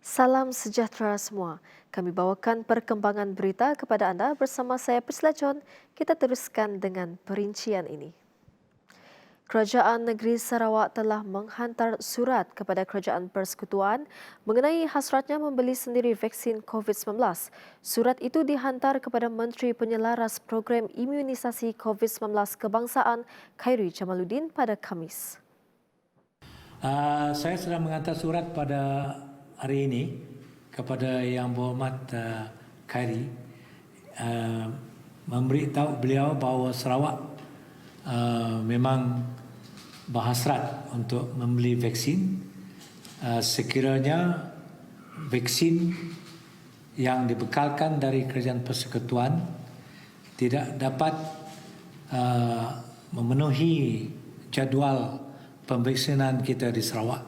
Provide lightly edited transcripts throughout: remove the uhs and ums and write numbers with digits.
Salam sejahtera semua. Kami bawakan perkembangan berita kepada anda bersama saya Priscilla John. Kita teruskan dengan perincian ini. Kerajaan Negeri Sarawak telah menghantar surat kepada Kerajaan Persekutuan mengenai hasratnya membeli sendiri vaksin COVID-19. Surat itu dihantar kepada Menteri Penyelaras Program Imunisasi COVID-19 Kebangsaan Khairi Jamaluddin pada Khamis. Saya sedang menghantar surat pada hari ini kepada Yang Berhormat Khairi, memberitahu beliau bahawa Sarawak memang berhasrat untuk membeli vaksin. Sekiranya vaksin yang dibekalkan dari Kerajaan Persekutuan tidak dapat memenuhi jadual pemvaksinan kita di Sarawak.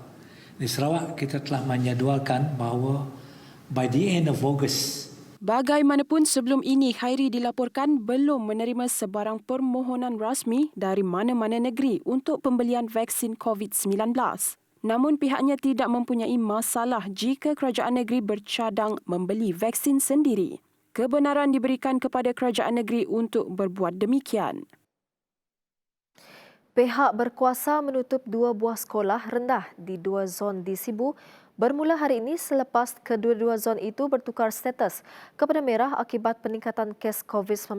Di Sarawak kita telah menjadualkan bahawa by the end of August. Bagaimanapun sebelum ini Khairi dilaporkan belum menerima sebarang permohonan rasmi dari mana-mana negeri untuk pembelian vaksin COVID-19. Namun pihaknya tidak mempunyai masalah jika kerajaan negeri bercadang membeli vaksin sendiri. Kebenaran diberikan kepada kerajaan negeri untuk berbuat demikian. Pihak berkuasa menutup 2 buah sekolah rendah di 2 zon di Sibu bermula hari ini selepas kedua-dua zon itu bertukar status kepada merah akibat peningkatan kes COVID-19.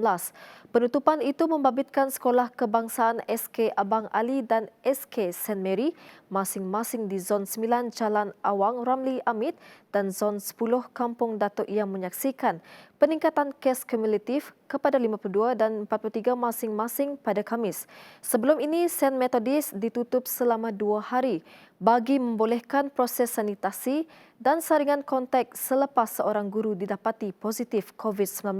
Penutupan itu membabitkan Sekolah Kebangsaan SK Abang Ali dan SK St. Mary masing-masing di Zon 9 Jalan Awang Ramli Amit dan Zon 10 Kampung Datuk yang menyaksikan peningkatan kes kumulatif kepada 52 dan 43 masing-masing pada Khamis. Sebelum ini, St. Methodist ditutup selama 2 hari bagi membolehkan proses sanitasi dan saringan kontak selepas seorang guru didapati positif COVID-19.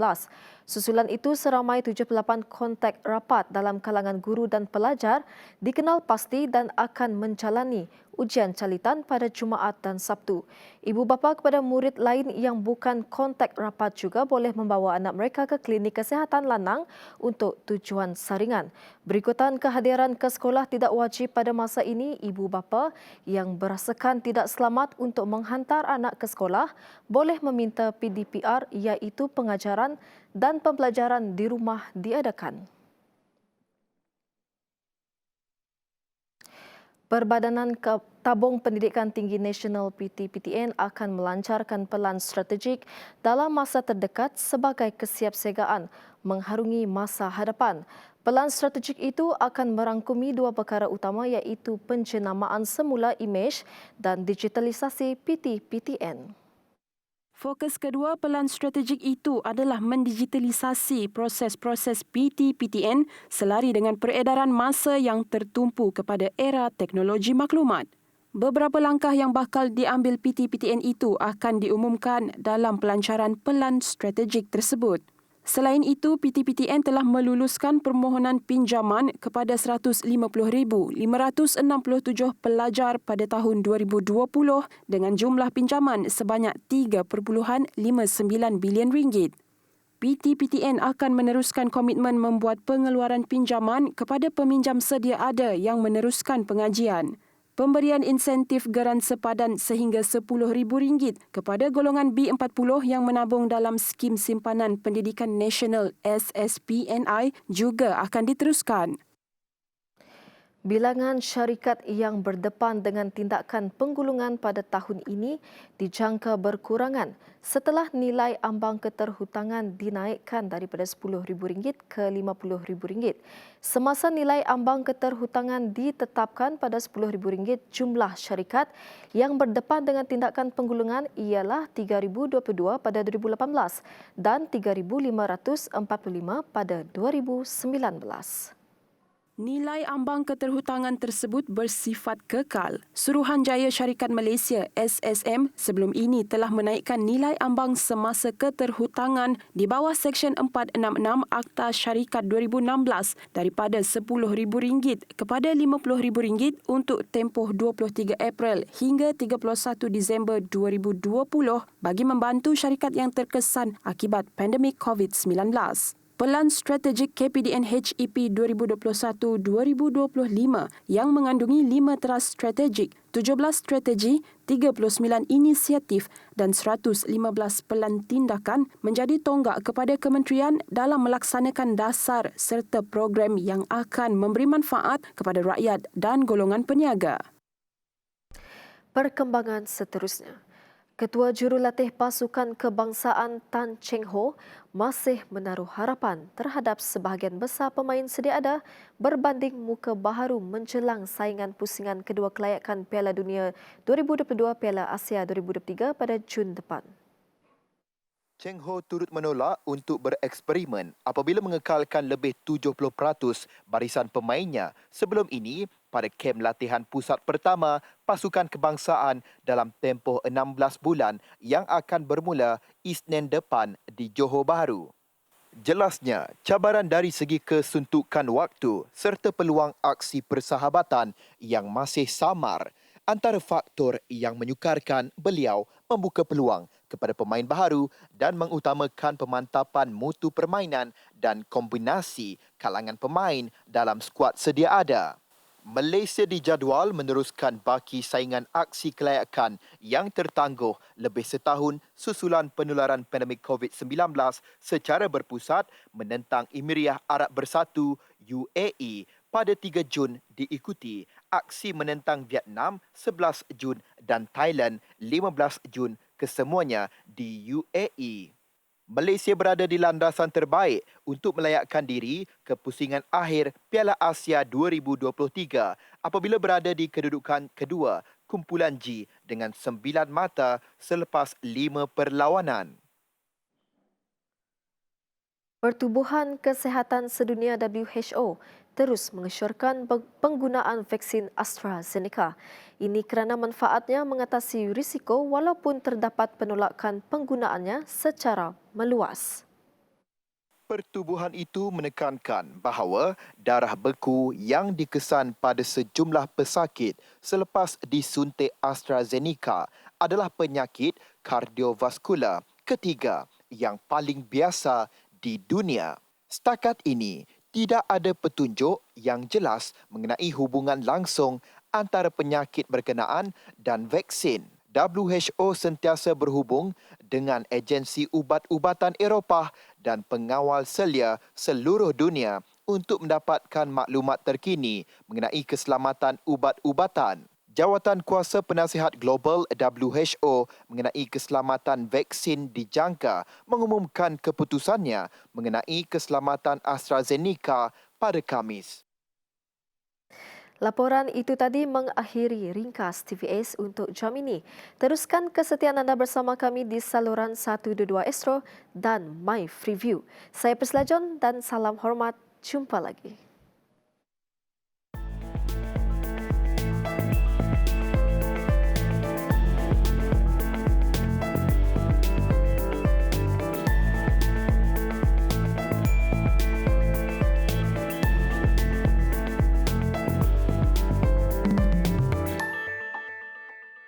Susulan itu, seramai 78 kontak rapat dalam kalangan guru dan pelajar dikenal pasti dan akan menjalani ujian calitan pada Jumaat dan Sabtu. Ibu bapa kepada murid lain yang bukan kontak rapat juga boleh membawa anak mereka ke klinik kesihatan Lanang untuk tujuan saringan. Berikutan kehadiran ke sekolah tidak wajib pada masa ini, ibu bapa yang berasakan tidak selamat untuk menghantar anak ke sekolah boleh meminta PDPR iaitu pengajaran dan pembelajaran di rumah diadakan. Perbadanan Tabung Pendidikan Tinggi Nasional PT-PTN akan melancarkan pelan strategik dalam masa terdekat sebagai kesiapsiagaan mengharungi masa hadapan. Pelan strategik itu akan merangkumi 2 perkara utama iaitu penjenamaan semula imej dan digitalisasi PT-PTN. Fokus kedua pelan strategik itu adalah mendigitalisasi proses-proses PT-PTN selari dengan peredaran masa yang tertumpu kepada era teknologi maklumat. Beberapa langkah yang bakal diambil PT-PTN itu akan diumumkan dalam pelancaran pelan strategik tersebut. Selain itu, PT-PTN telah meluluskan permohonan pinjaman kepada 150,567 pelajar pada tahun 2020 dengan jumlah pinjaman sebanyak 3.59 bilion ringgit. PT-PTN akan meneruskan komitmen membuat pengeluaran pinjaman kepada peminjam sedia ada yang meneruskan pengajian. Pemberian insentif geran sepadan sehingga RM10,000 kepada golongan B40 yang menabung dalam skim simpanan pendidikan nasional SSPNI juga akan diteruskan. Bilangan syarikat yang berdepan dengan tindakan penggulungan pada tahun ini dijangka berkurangan setelah nilai ambang keterhutangan dinaikkan daripada RM10,000 ke RM50,000. Semasa nilai ambang keterhutangan ditetapkan pada RM10,000, jumlah syarikat yang berdepan dengan tindakan penggulungan ialah 3,022 pada 2018 dan 3,545 pada 2019. Nilai ambang keterhutangan tersebut bersifat kekal. Suruhanjaya Syarikat Malaysia SSM sebelum ini telah menaikkan nilai ambang semasa keterhutangan di bawah Seksyen 466 Akta Syarikat 2016 daripada RM10,000 kepada RM50,000 untuk tempoh 23 April hingga 31 Disember 2020 bagi membantu syarikat yang terkesan akibat pandemik COVID-19. Pelan Strategik KPDN HEP 2021-2025 yang mengandungi 5 teras strategik, 17 strategi, 39 inisiatif dan 115 pelan tindakan menjadi tonggak kepada kementerian dalam melaksanakan dasar serta program yang akan memberi manfaat kepada rakyat dan golongan peniaga. Perkembangan seterusnya. Ketua Jurulatih Pasukan Kebangsaan Tan Cheng Ho masih menaruh harapan terhadap sebahagian besar pemain sedia ada berbanding muka baharu menjelang saingan pusingan kedua kelayakan Piala Dunia 2022 Piala Asia 2023 pada Jun depan. Cheng Ho turut menolak untuk bereksperimen apabila mengekalkan lebih 70% barisan pemainnya sebelum ini pada kem latihan pusat pertama pasukan kebangsaan dalam tempoh 16 bulan yang akan bermula Isnin depan di Johor Bahru. Jelasnya, cabaran dari segi kesuntukan waktu serta peluang aksi persahabatan yang masih samar antara faktor yang menyukarkan beliau membuka peluang kepada pemain baharu dan mengutamakan pemantapan mutu permainan dan kombinasi kalangan pemain dalam skuad sedia ada. Malaysia dijadual meneruskan baki saingan aksi kelayakan yang tertangguh lebih setahun susulan penularan pandemik COVID-19 secara berpusat menentang Emiria Arab Bersatu UAE pada 3 Jun diikuti aksi menentang Vietnam 11 Jun dan Thailand 15 Jun kesemuanya di UAE. Malaysia berada di landasan terbaik untuk melayakkan diri ke pusingan akhir Piala Asia 2023 apabila berada di kedudukan kedua kumpulan G dengan 9 mata selepas 5 perlawanan. Pertubuhan Kesihatan Sedunia WHO terus mengesyorkan penggunaan vaksin AstraZeneca. Ini kerana manfaatnya mengatasi risiko walaupun terdapat penolakan penggunaannya secara meluas. Pertubuhan itu menekankan bahawa darah beku yang dikesan pada sejumlah pesakit selepas disuntik AstraZeneca adalah penyakit kardiovaskular ketiga yang paling biasa di dunia. Setakat ini, tidak ada petunjuk yang jelas mengenai hubungan langsung antara penyakit berkenaan dan vaksin. WHO sentiasa berhubung dengan agensi ubat-ubatan Eropah dan pengawal selia seluruh dunia untuk mendapatkan maklumat terkini mengenai keselamatan ubat-ubatan. Jawatan Kuasa Penasihat Global WHO mengenai keselamatan vaksin dijangka mengumumkan keputusannya mengenai keselamatan AstraZeneca pada Khamis. Laporan itu tadi mengakhiri ringkas TVS untuk jam ini. Teruskan kesetiaan anda bersama kami di saluran 122 Astro dan My Freeview. Saya Prisla John dan salam hormat. Jumpa lagi.